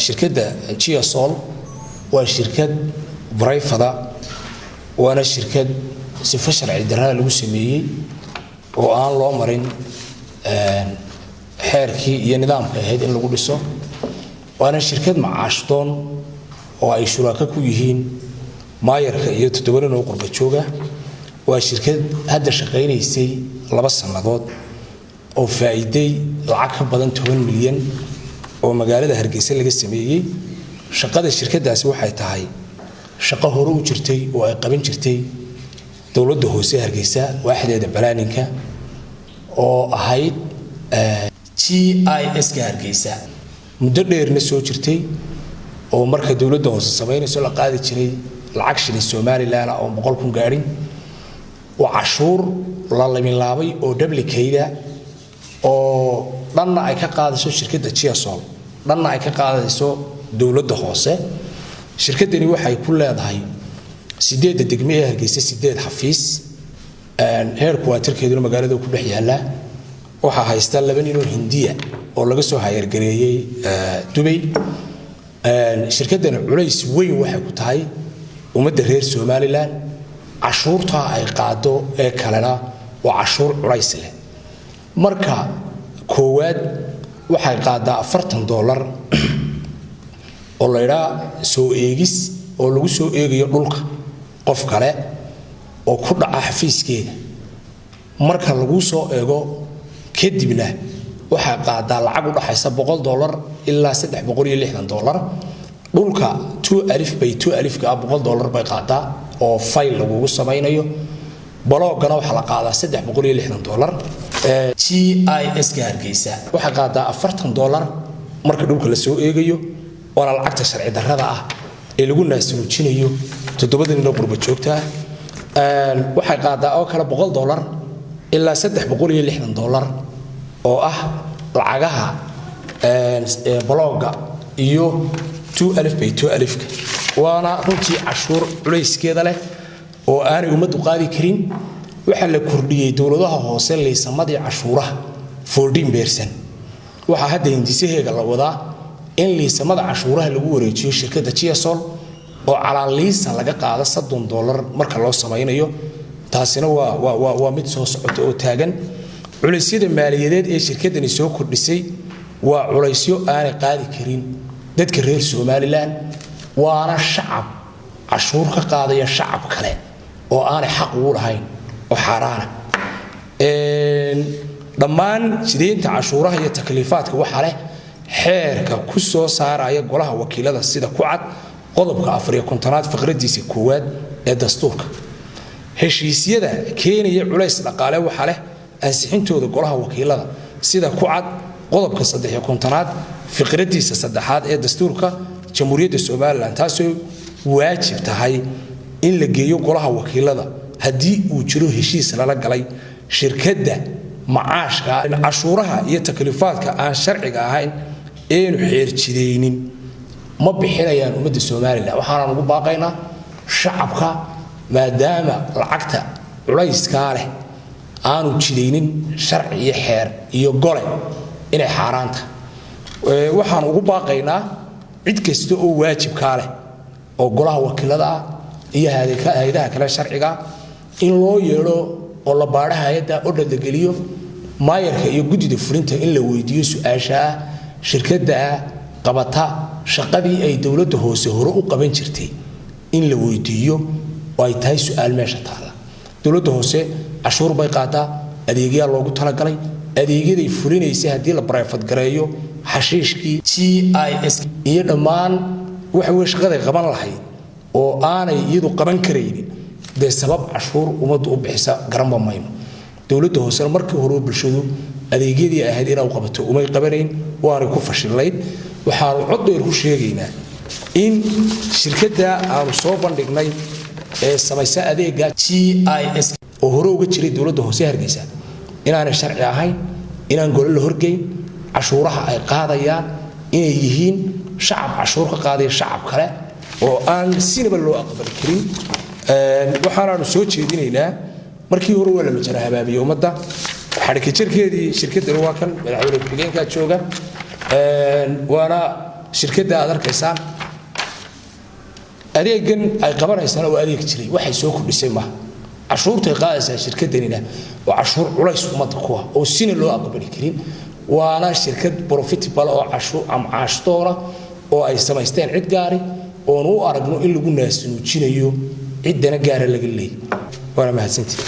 shirkadda Geosol waa shirkad brayfada waana shirkad si sharci darrada lagu sameeyay oo aan loo marin xeerkii iyo nidaamka ahayd in lagu dhiso waana shirkad macaashdoon oo ay shuraaka ku yihiin maayarka iyo toddobaadna oo qurba jooga waa shirkad hadda shaqeynaysay 2 sanadood oo faa'iiday lacag ka badan 10 milyan oo magaalada Hargeysa laga sameeyay shaqada shirkadaasi waxay tahay shaqo hore u jirtay oo ay qaban jirtay dawladda hoose Hargeysa waaxdeeda balaaninka oo ahayd GIS ka Hargeysa muddo dheerna soo jirtay oo marka dawladda hoose sameynayso la qaadi jiray lacag shilin Soomaaliland oo 100,000 gaarin oo cashuur la laabay oo duplicate oo dhanna ay ka qaadayso shirkadda Geosol dhanna ay ka qaadayso dawladda hoose shirkaddani waxay ku leedahay 8 degmo ee Hargeysa 8 xafiis heerkuwaatarkeeduna magaalada ku dhex yaala waxa haysta 2 nin oo Hindiya oo laga soo hayargareeyay Dubai shirkaddani culays weyn waxay ku tahay ummadda reer Somaliland cashuurta ay qaado ee kalena waa cashuur culays leh marka koowaad waxay qaadaa $40 oo la yiraahdo soo eegis oo lagu soo eegayo dhulka qof kale oo ku dhaca xafiiskeeda marka lagu soo eego kadibna waxa qaadaa lacag u dhaxaysa $100 ilaa $360 dhulka 2 alif bay 2 alif ka $100 bay qaadaa oo file lagu samaynayo baloogana waxa la qaadaa $360 GIS ka Hargeysa waxa qaadaa $40 marka dhulka la soo eegayo oo lacagta sharci darrada ah ee lagu naasnuujinayo 7 nin oo qurba joogta waxa qaadaa oo kala $100 ilaa $360 oo ah lacagaha balooga iyo 2 alif bay 2 alif waana runtii cashuur culayskeeda leh oo aanay umadu qaadi karin waxa la kordhiyay dawladaha hoose leesamadii cashuuraha 14% waxa hadda hindisaheega la wadaa in leesamada cashuuraha lagu wareejiyo shirkadda Geosol oo calaaliisa laga qaado $30 marka loo samaynayo taasina waa mid soo socota oo taagan culaysyada maaliyadeed ee shirkaddani soo kordhisay waa culaysyo aanay qaadi karin dadka reer Somaliland waana shacab cashuur ka qaadaya shacab kale oo aanay xaq u lahayn oo xaraana dhammaan jideynta cashuuraha iyo takliifaadka waxa leh xeerka ku soo saaraya golaha wakiilada sida ku cad qodobka 4-aad faqradiisa koowaad ee dastuurka heshiisyada keenaya culays dhaqaale waxa leh ansixintooda golaha wakiilada sida ku cad qodobka 3-aad faqradiisa 3-aad ee dastuurka jamhuuriyadda Soomaaliland taasoo waajib tahay in la geeyo golaha wakiilada hadii uu jiro heshiis lala galay shirkadda macaashka cashuuraha iyo takliifaadka aan sharciga ahayn ee xeer jideynin ma bixinayaan ummadda Soomaaliland waxaan ugu baaqaynaa shacabka maadaama lacagta culayska leh aanu jideynin sharci iyo xeer iyo gole inay xaraanta waxaan ugu baaqaynaa cid kasta oo waajib ka leh oo golaha wakiilada iyo hay'adaha kale sharciga in loo yeelo oo la baaraha hay'adda oo dhadgeliyo maayarka iyo gudida fulinta in la weydiiyo su'aasha shirkadda qabata shaqadii ay dawladda hoose hore u qaban jirtay in la weydiiyo oo ay tahay su'aal meesha taala dawladda hoose cashuur bay qaadaa adeegyada loogu talagalay adeegyada fulinaysa hadii la private gareeyo xashiishkii GIS iyo dhammaan waxa weey shaqada qaban lahayd oo aanay iyadu qaban kareynin de sabab cashuur umadu u bixisa garan mayno dawladda hoose markii hore bulshadu adeegyadii ahayd inay qabato umay qabaneen waana ku fashilayd waxaan cod dheer ku sheegaynaa in shirkadda aanu soo bandhignay ee samaysa adeega GIS oo hore uga jiray dawladda hoose Hargeysa inaanay sharci ahayn inaan gol la horgeyn cashuuraha ay qaadayaan inay yihiin shacab cashuur ka qaadaya shacab kale oo aan sinaba loo aqbali karin waxaanu soo jeedinaynaa markii hore wala la jara habaabiyo umada xarika jirkeedii shirkadda waa kan madaxweyne ku-xigeenka jooga waana shirkadda aad arkaysaan adeegan ay qabanaysan oo adeeg jiray waxay soo kordhisay ma cashuurtay qaadaysaa shirkaddanina waa cashuur culays umada ku ah oo sina loo aqbali karin waana shirkad profitable oo cashuur am caashtoora oo ay samaysteen cid gaari oo u aragno in lagu naasnuujinayo ciidana gaar laga leeyahay wala mahadsantii